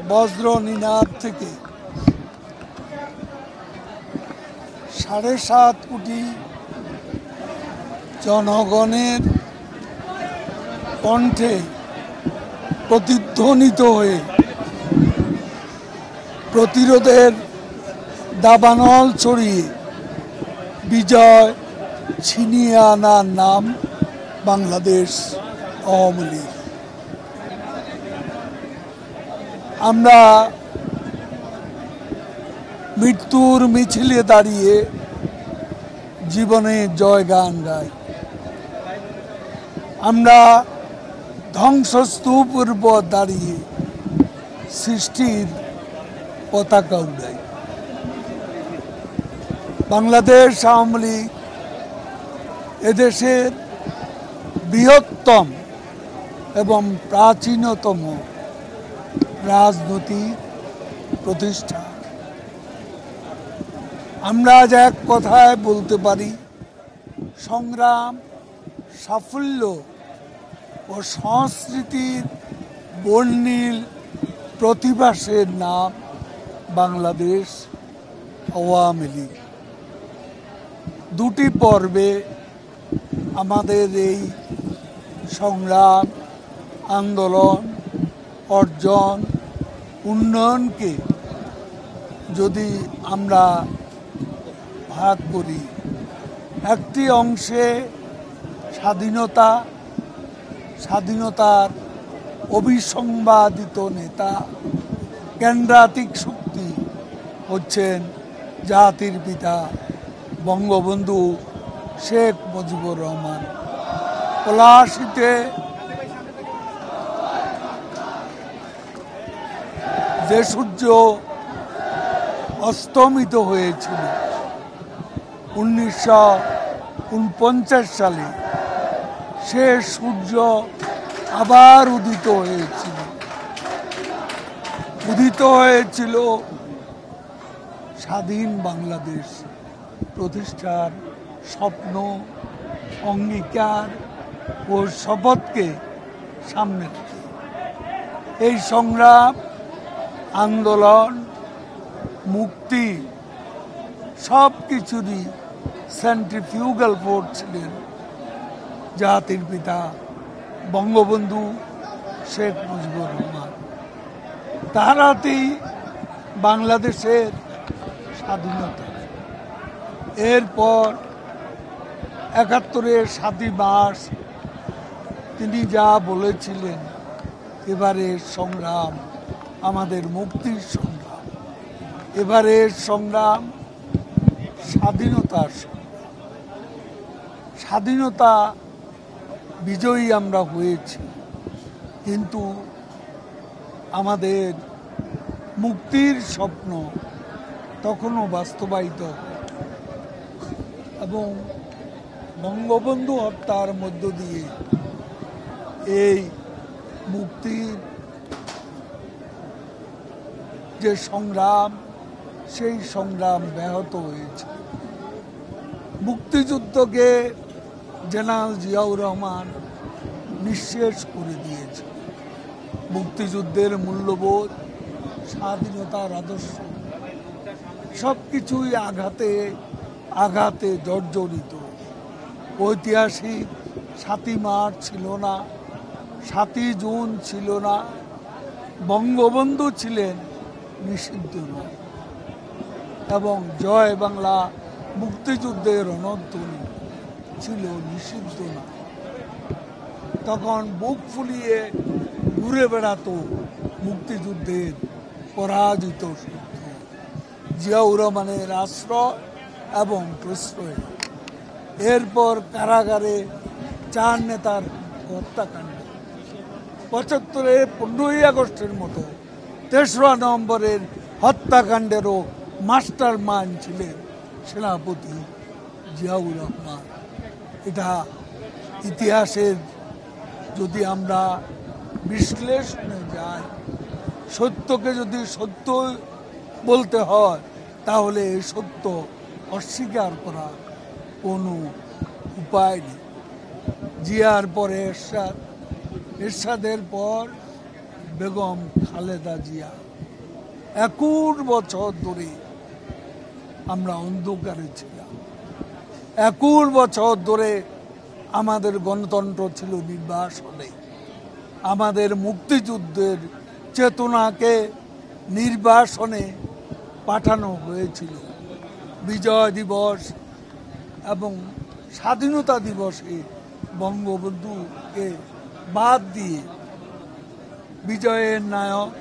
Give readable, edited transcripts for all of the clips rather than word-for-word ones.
বজ্র নিনাদ থেকে 7.5 কোটি জনগণের কণ্ঠে প্রতিধ্বনিত হয়ে প্রতিরোধের দাবানল ছড়িয়ে বিজয় ছিনিয়ে আনার নাম বাংলাদেশ আওয়ামী লীগ। আমরা মৃত্যুর মিছিলে দাঁড়িয়ে জীবনের জয়গান গাই। আমরা ধ্বংসস্তূপের উপর দাঁড়িয়ে সৃষ্টির পতাকা উড়াই। বাংলাদেশ আওয়ামী লীগ এদেশের বৃহত্তম এবং প্রাচীনতম রাজনৈতিক প্রতিষ্ঠান। আমরা আজ এক কথায় বলতে পারি, সংগ্রাম, সাফল্য ও সংস্কৃতির বর্ণিল প্রতিভাসের নাম বাংলাদেশ আওয়ামী লীগ। দুটি পর্বে আমাদের এই সংগ্রাম, আন্দোলন, অর্জন, উন্নয়নকে যদি আমরা ভাগ করি, একটি অংশে স্বাধীনতার অবিসংবাদিত নেতা, কেন্দ্রাতিক শক্তি হচ্ছেন জাতির পিতা বঙ্গবন্ধু শেখ মুজিবুর রহমান। পলাশীতে যে সূর্য অস্তমিত হয়েছিল 1949 সালে, সে সূর্য আবার উদিত হয়েছিল স্বাধীন বাংলাদেশ প্রতিষ্ঠার স্বপ্ন, অঙ্গীকার ও শপথকে সামনে রেখে। এই সংগ্রাম, আন্দোলন, মুক্তি সব কিছুরই সেন্ট্রিফিউগাল ফোর্স ছিলেন জাতির পিতা বঙ্গবন্ধু শেখ মুজিবুর রহমান। তার হাতেই বাংলাদেশের স্বাধীনতা। এরপর 71-এর 7ই মার্চ তিনি যা বলেছিলেন, এবারের সংগ্রাম আমাদের মুক্তির সংগ্রাম, এবারের সংগ্রাম স্বাধীনতার সংগ্রাম। স্বাধীনতা বিজয়ী আমরা হয়েছি, কিন্তু আমাদের মুক্তির স্বপ্ন তখনও বাস্তবায়িত এবং বঙ্গবন্ধু হত্যার মধ্য দিয়ে এই মুক্তির যে সংগ্রাম, সেই সংগ্রাম ব্যাহত হয়েছে। মুক্তিযুদ্ধকে জেনারেল জিয়াউর রহমান নিঃশেষ করে দিয়েছে। মুক্তিযুদ্ধের মূল্যবোধ, স্বাধীনতার আদর্শ সবকিছুই আঘাতে জর্জরিত। ঐতিহাসিক 7ই মার্চ ছিল না, 7ই জুন ছিল না, বঙ্গবন্ধু ছিলেন নিষিদ্ধ নয়, এবং জয় বাংলা মুক্তিযুদ্ধের রণধ্বনি ছিল নিষিদ্ধ না। তখন বুক ফুলিয়ে ঘুরে বেড়াতো মুক্তিযুদ্ধের পরাজিত শত্রু। জিয়াউর রহমানের আশ্রয় এবং প্রশ্রয়। এরপর কারাগারে 4 নেতার হত্যাকাণ্ড, 75-এ 15ই আগস্টের মতো 3রা নভেম্বরের হত্যাকাণ্ডেরও মাস্টার মাইন্ড ছিলেন সেনাপতি জিয়াউর রহমান। এটা ইতিহাসের যদি আমরা বিশ্লেষণে যাই, সত্যকে যদি সত্য বলতে হয়, তাহলে এই সত্য অস্বীকার করার কোনো উপায় নেই। জিয়ার পরে এরশাদের পর বেগম খালেদা জিয়া 21 বছর ধরে আমরা অন্ধকারে ছিলাম। 21 বছর ধরে আমাদের গণতন্ত্র ছিল নির্বাসনে। আমাদের মুক্তিযুদ্ধের চেতনাকে নির্বাসনে পাঠানো হয়েছিল। বিজয় দিবস এবং স্বাধীনতা দিবসে বঙ্গবন্ধুকে বাদ দিয়ে, বিজয়ের নায়ক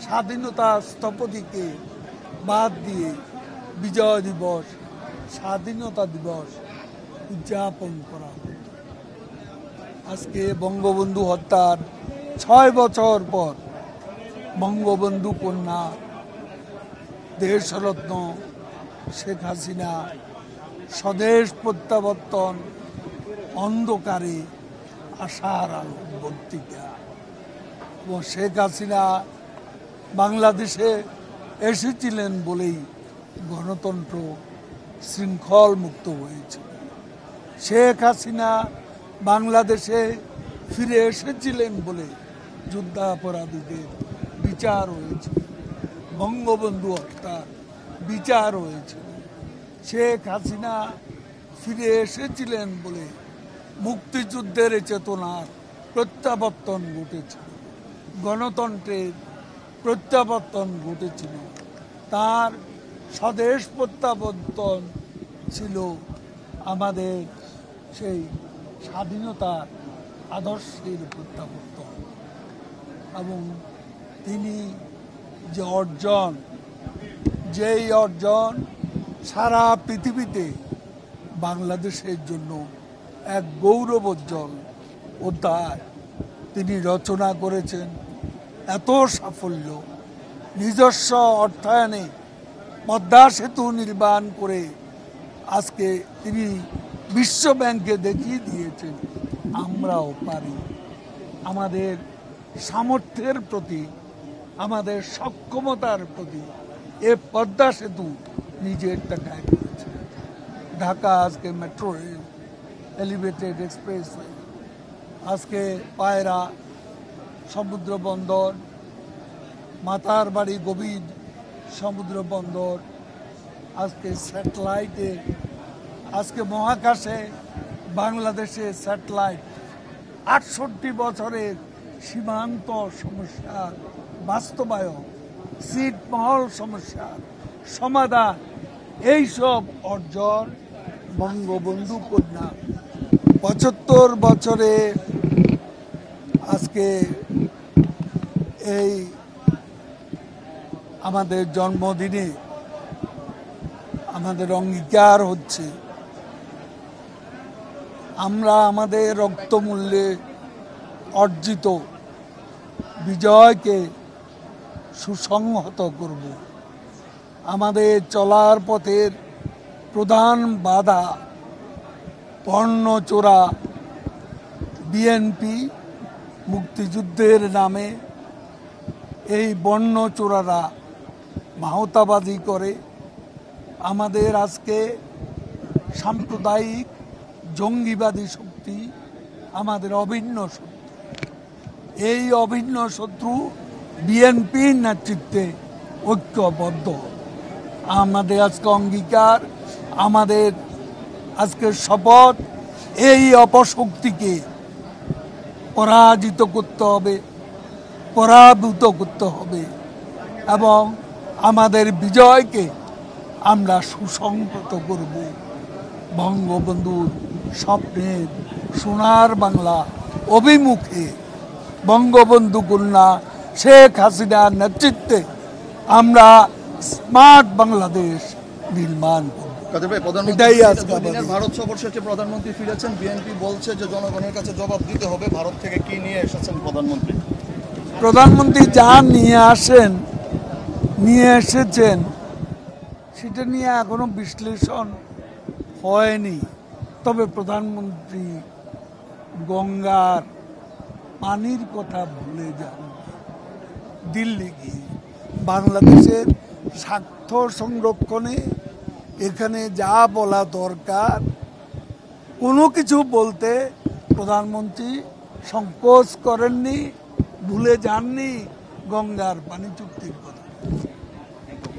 স্বাধীনতা স্থপতিকে বাদ দিয়ে বিজয় দিবস, স্বাধীনতা দিবস উদযাপন করা হতো। আজকে বঙ্গবন্ধু হত্যার 6 বছর পর বঙ্গবন্ধু কন্যা দেশরত্ন শেখ হাসিনা স্বদেশ প্রত্যাবর্তন, অন্ধকারে আশার আলো বর্তিকা। এবং শেখ হাসিনা বাংলাদেশে এসেছিলেন বলেই গণতন্ত্র শৃঙ্খল মুক্ত হয়েছিল। শেখ হাসিনা বাংলাদেশে ফিরে এসেছিলেন বলে যুদ্ধাপরাধীদের বিচার হয়েছিল, বঙ্গবন্ধু হত্যার বিচার হয়েছিল। শেখ হাসিনা ফিরে এসেছিলেন বলে মুক্তিযুদ্ধের চেতনার প্রত্যাবর্তন ঘটেছিল, গণতন্ত্রের প্রত্যাবর্তন ঘটেছিল। তার স্বদেশ প্রত্যাবর্তন ছিল আমাদের সেই স্বাধীনতার আদর্শের প্রত্যাবর্তন। এবং তিনি যে অর্জন, যেই অর্জন সারা পৃথিবীতে বাংলাদেশের জন্য এক গৌরবোজ্জ্বল অধ্যায় তিনি রচনা করেছেন। এত সাফল্য, নিজস্ব অর্থায়নে পদ্মা সেতু নির্মাণ করে আজকে তিনি বিশ্ব ব্যাংকে দেখিয়ে দিয়েছেন আমরাও পারি। আমাদের সামর্থ্যের প্রতি, আমাদের সক্ষমতার প্রতি এ পদ্মা সেতু নিজের টাকায় করেছে। ঢাকা আজকে মেট্রো রেল, এলিভেটেড এক্সপ্রেসওয়ে, আজকে পায়রা সমুদ্র বন্দর, মাতার বাড়ি গভীর সমুদ্র বন্দর, আজকে স্যাটেলাইটে, আজকে মহাকাশে বাংলাদেশে স্যাটেলাইট, 68 বছরের সীমান্ত সমস্যার বাস্তবায়ন, ছিটমহল সমস্যার সমাধান, এইসব অর্জন বঙ্গবন্ধু কন্যা 75 বছরে আজকে এই আমাদের জন্মদিনে আমাদের অঙ্গীকার হচ্ছে আমরা আমাদের রক্তমূল্যে অর্জিত বিজয়কে সুসংহত করব। আমাদের চলার পথের প্রধান বাধা বর্ণচোরা বিএনপি, মুক্তিযুদ্ধের নামে এই বর্ণচোরারা মাহতাবাদী করে আমাদের আজকে সাম্প্রদায়িক জঙ্গিবাদী শক্তি আমাদের অভিন্ন শত্রু। এই অভিন্ন শত্রু বিএনপির নেতৃত্বে ঐক্যবদ্ধ। আমাদের আজকে অঙ্গীকার, আমাদের আজকে শপথ, এই অপশক্তিকে পরাজিত করতে হবে, পরাভূত করতে হবে এবং আমাদের বিজয়কে আমরা সুসংহত করব। বঙ্গবন্ধুর স্বপ্নের সোনার বাংলা অভিমুখে বঙ্গবন্ধু কন্যা শেখ হাসিনার নেতৃত্বে আমরা স্মার্ট বাংলাদেশ নির্মাণ করব। ভারত সফর শেষে প্রধানমন্ত্রী ফিরেছেন, বিএনপি বলছে যে জনগণের কাছে জবাব দিতে হবে ভারত থেকে কি নিয়ে এসেছেন প্রধানমন্ত্রী। প্রধানমন্ত্রী যা নিয়ে এসেছেন সেটা নিয়ে এখনো বিশ্লেষণ হয়নি। তবে প্রধানমন্ত্রী গঙ্গার পানির কথা ভুলে যান। দিল্লি গিয়ে বাংলাদেশের স্বার্থ সংরক্ষণে এখানে যা বলা দরকার কোনো কিছু বলতে প্রধানমন্ত্রী সংকোচ করেননি, ভুলে যাননি গঙ্গার পানি চুক্তির কথা।